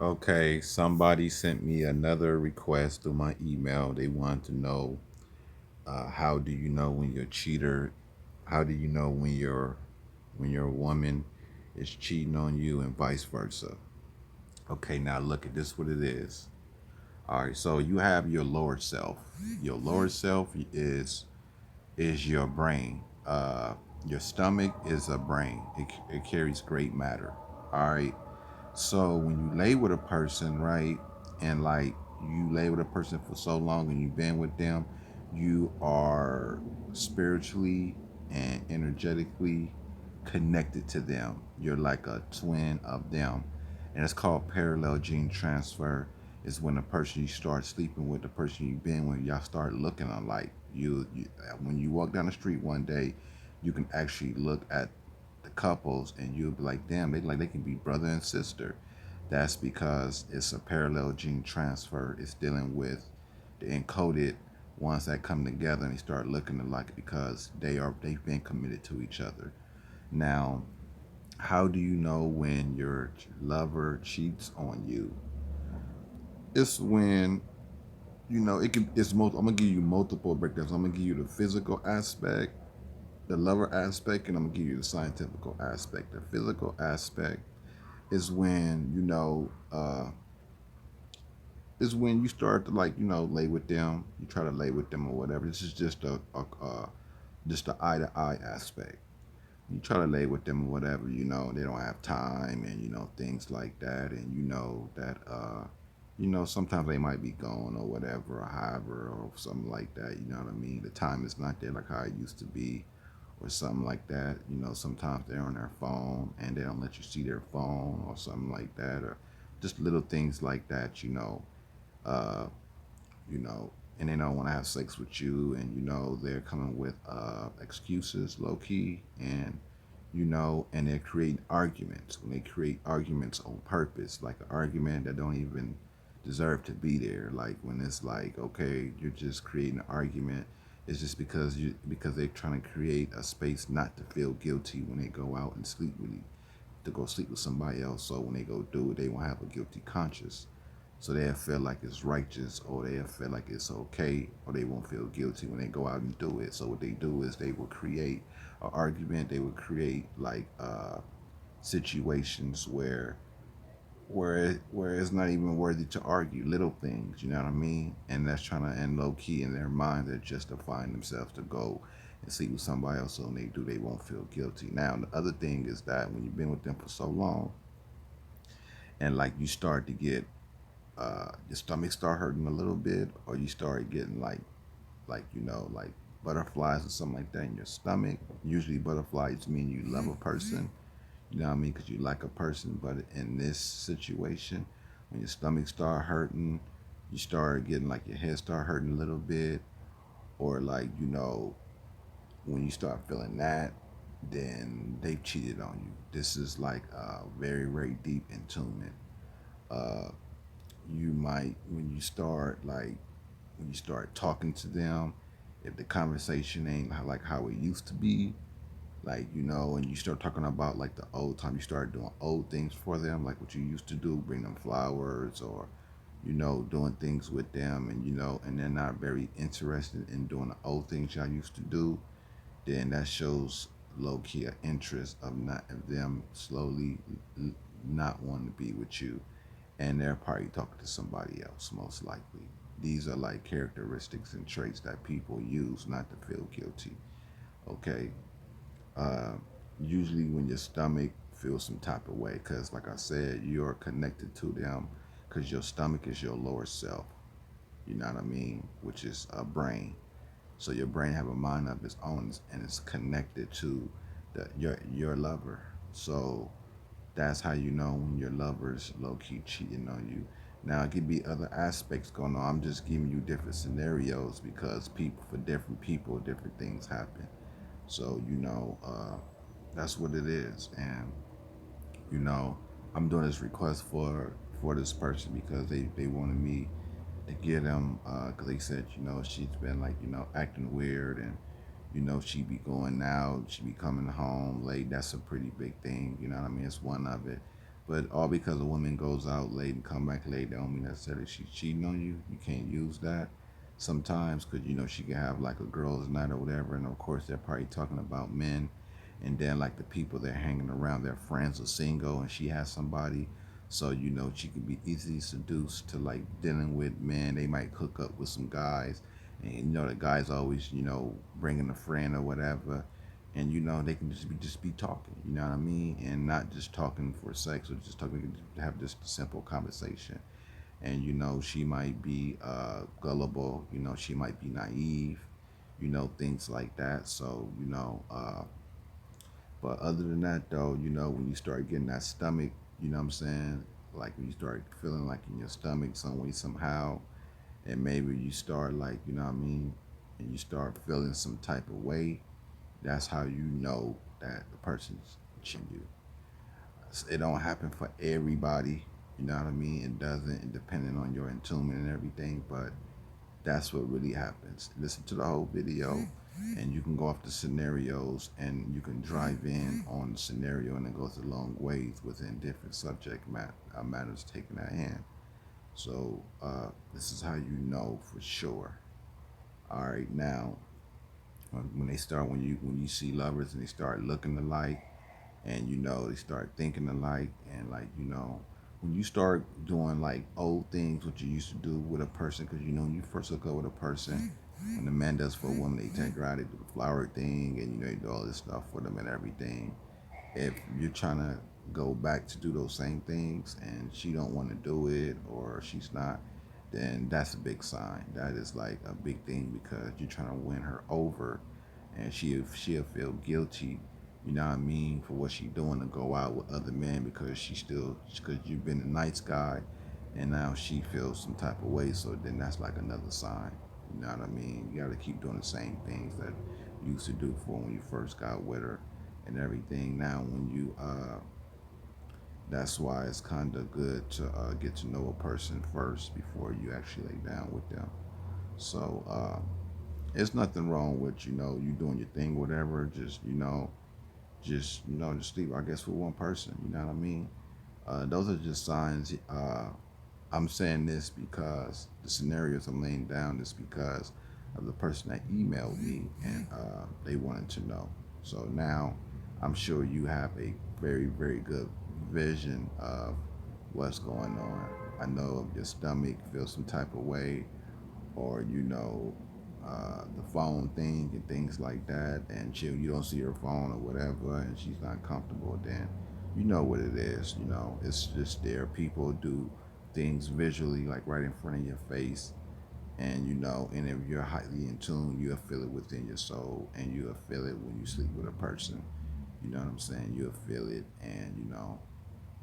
Okay, somebody sent me another request through my email. They want to know how do you know when you're a cheater? How do you know when your woman is cheating on you and vice versa? Okay, now look at this. What it is. All right, so you have your lower self. Your lower self is your brain. Your stomach is a brain. It carries great matter. All right. So when you lay with a person, right, and like you lay with a person for so long and you've been with them, you are spiritually and energetically connected to them. You're like a twin of them. And it's called parallel gene transfer. Is when the person you start sleeping with, the person you've been with, y'all start looking alike. You when you walk down the street one day, you can actually look at the couples and you'll be like, damn, they can be brother and sister. That's because it's a parallel gene transfer. It's dealing with the encoded ones that come together and they start looking alike because they've been committed to each other. Now, how do you know when your lover cheats on you? It's when I'm gonna give you multiple breakdowns. I'm gonna give you the physical aspect, the lover aspect, and I'm gonna give you the scientific aspect. The physical aspect is when is when you start to lay with them. You try to lay with them or whatever. This is just a eye to eye aspect. You try to lay with them or whatever. They don't have time and things like that, and that sometimes they might be gone or whatever or however or something like that. You know what I mean? The time is not there like how it used to be or something like that. Sometimes they're on their phone and they don't let you see their phone or something like that, or just little things like that. Uh, you know, and they don't want to have sex with you, and they're coming with excuses, low key, and and they're creating arguments. When they create arguments on purpose, like an argument that don't even deserve to be there. Like when it's like, okay, you're just creating an argument. It's just because they're trying to create a space not to feel guilty when they go out and sleep with you, to go sleep with somebody else. So when they go do it, they won't have a guilty conscience. So they'll feel like it's righteous, or they'll feel like it's okay, or they won't feel guilty when they go out and do it. So what they do is they will create an argument. They will create like situations where it's not even worthy to argue. Little things, you know what I mean? And that's trying to end low key in their mind. They're justifying themselves to go and sleep with somebody else. So when they do, they won't feel guilty. Now the other thing is that when you've been with them for so long, and like you start to get your stomach start hurting a little bit, or you start getting like butterflies or something like that in your stomach. Usually butterflies mean you love a person, you know what I mean, because you like a person. But in this situation, when your stomach start hurting, you start getting like your head start hurting a little bit, or like when you start feeling that, then they've cheated on you. This is like a very very deep attunement. uh you might when you start talking to them, if the conversation ain't like how it used to be, like and you start talking about like the old time, you start doing old things for them, like what you used to do, bring them flowers, or doing things with them, and and they're not very interested in doing the old things y'all used to do, then that shows low key an interest of them slowly not wanting to be with you, and they're probably talking to somebody else most likely. These are like characteristics and traits that people use not to feel guilty. Okay. uh, Usually when your stomach feels some type of way, because like I said, you're connected to them, because your stomach is your lower self, you know what I mean, which is a brain. So your brain have a mind of its own, and it's connected to your lover. So that's how you know when your lover's low key cheating on you. Now it could be other aspects going on. I'm just giving you different scenarios because for different people, different things happen. So that's what it is. And you know, I'm doing this request for this person because they wanted me to get them, because they said she's been like acting weird, and she be going out, she be coming home late. That's a pretty big thing, you know what I mean? It's one of it. But all because a woman goes out late and come back late, don't mean necessarily she's cheating on you. You can't use that sometimes because she can have like a girls' night or whatever, and of course they're probably talking about men, and then like the people they're hanging around, their friends are single, and she has somebody, so she can be easily seduced to like dealing with men. They might hook up with some guys, and the guys always bringing a friend or whatever, and they can just be talking, you know what I mean, and not just talking for sex or just talking to have just a simple conversation. And she might be gullible, she might be naive, things like that. So but other than that though, when you start getting that stomach, what I'm saying, like when you start feeling like in your stomach some way somehow, and maybe you start like, what I mean, and you start feeling some type of way, that's how you know that the person's cheating you. It don't happen for everybody, you know what I mean? It doesn't, depending on your attunement and everything, but that's what really happens. Listen to the whole video, and you can go off the scenarios, and you can drive in on the scenario, and it goes a long ways within different matters taken at hand. So this is how you know for sure. All right, now when you see lovers and they start looking alike, and they start thinking alike, and like when you start doing like old things what you used to do with a person, because when you first hook up with a person, when the man does for a woman, they take her out, they do the flower thing, and they do all this stuff for them and everything. If you're trying to go back to do those same things and she don't want to do it, or she's not, then that's a big sign. That is like a big thing, because you're trying to win her over, and she'll feel guilty, you know what I mean, for what she's doing, to go out with other men, because you've been a nice guy, and now she feels some type of way. So then that's like another sign. You know what I mean? You got to keep doing the same things that you used to do for when you first got with her and everything. Now, when that's why it's kind of good to get to know a person first before you actually lay down with them. So it's nothing wrong with you doing your thing, whatever. Just sleep, I guess, with one person. You know what I mean? Those are just signs. I'm saying this because the scenarios I'm laying down is because of the person that emailed me, and they wanted to know. So now I'm sure you have a very, very good vision of what's going on. I know if your stomach feels some type of way, or the phone thing and things like that, and you don't see her phone or whatever, and she's not comfortable, then you know what it is. It's just there. People do things visually, like right in front of your face, and and if you're highly in tune, you'll feel it within your soul, and you'll feel it when you sleep with a person. You know what I'm saying? You'll feel it, and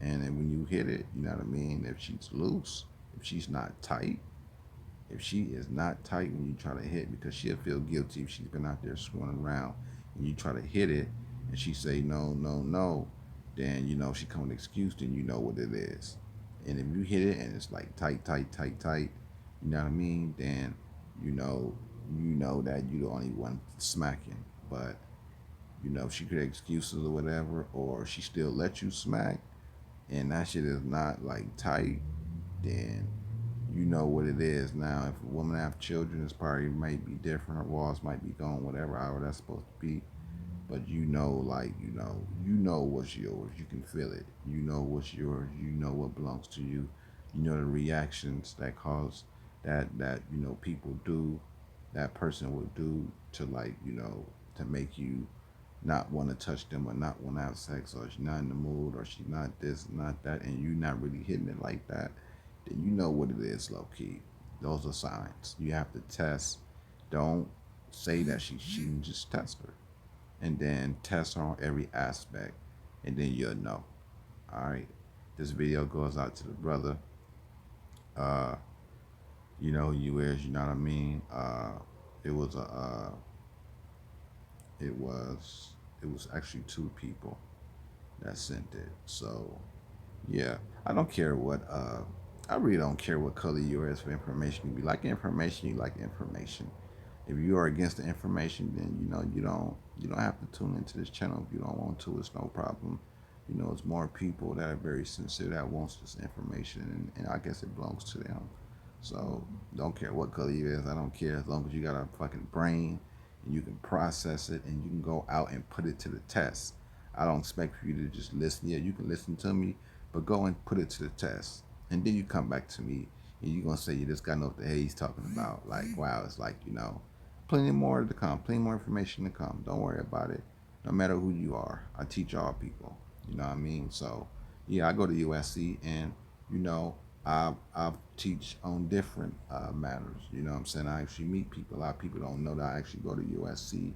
and then when you hit it, you know what I mean. If she's loose, if she's not tight, if she is not tight when you try to hit, because she'll feel guilty if she's been out there screwing around and you try to hit it, and she say no, no, no, then she come with an excuse, then you know what it is. And if you hit it and it's like tight, tight, tight, tight, you know what I mean, then that you the only one smacking. But if she create excuses or whatever, or she still let you smack, and that shit is not like tight, then you know what it is. Now, if a woman have children, it's probably might be different. Her walls might be gone, whatever, however that's supposed to be. But like what's yours. You can feel it. You know what's yours. You know what belongs to you. You know the reactions that cause that people do, that person will do to like to make you not want to touch them, or not want to have sex, or she's not in the mood, or she's not this, not that, and you're not really hitting it like that, then you know what it is, low key. Those are signs. You have to test. Don't say that she's cheating, just test her. And then test her on every aspect, and then you'll know. All right. This video goes out to the brother. Uh, you is, you know what I mean? It was it was actually two people that sent it. So yeah, I don't care what I really don't care what color you is for information. If you like information, you like information. If you are against the information, then you don't have to tune into this channel if you don't want to. It's no problem. It's more people that are very sincere that wants this information, and I guess it belongs to them. So don't care what color you is. I don't care as long as you got a fucking brain and you can process it and you can go out and put it to the test. I don't expect for you to just listen. Yeah, you can listen to me, but go and put it to the test, and then you come back to me and you're gonna say you just got to know what the hell he's talking about. Like, wow, it's like plenty more to come, plenty more information to come. Don't worry about it. No matter who you are, I teach all people. You know what I mean? So, yeah, I go to USC, and you know, I teach on different matters. You know what I'm saying? I actually meet people. A lot of people don't know that I actually go to USC,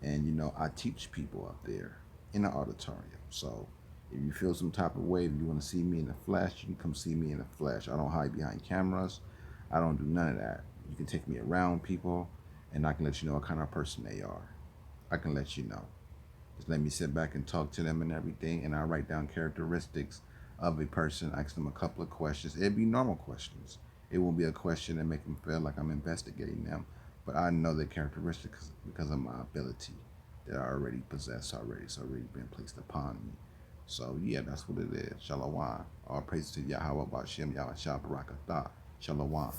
and I teach people up there in the auditorium. So, if you feel some type of way, if you want to see me in the flesh, you can come see me in the flesh. I don't hide behind cameras. I don't do none of that. You can take me around people, and I can let you know what kind of person they are. I can let you know. Just let me sit back and talk to them and everything, and I write down characteristics of a person, ask them a couple of questions. It'd be normal questions. It won't be a question that make them feel like I'm investigating them, but I know their characteristics because of my ability that I already possess already. It's already been placed upon me. So yeah, that's what it is. Shalom. All praise to Yahweh Bashem Yahweh Shah Barakatah. Shalom.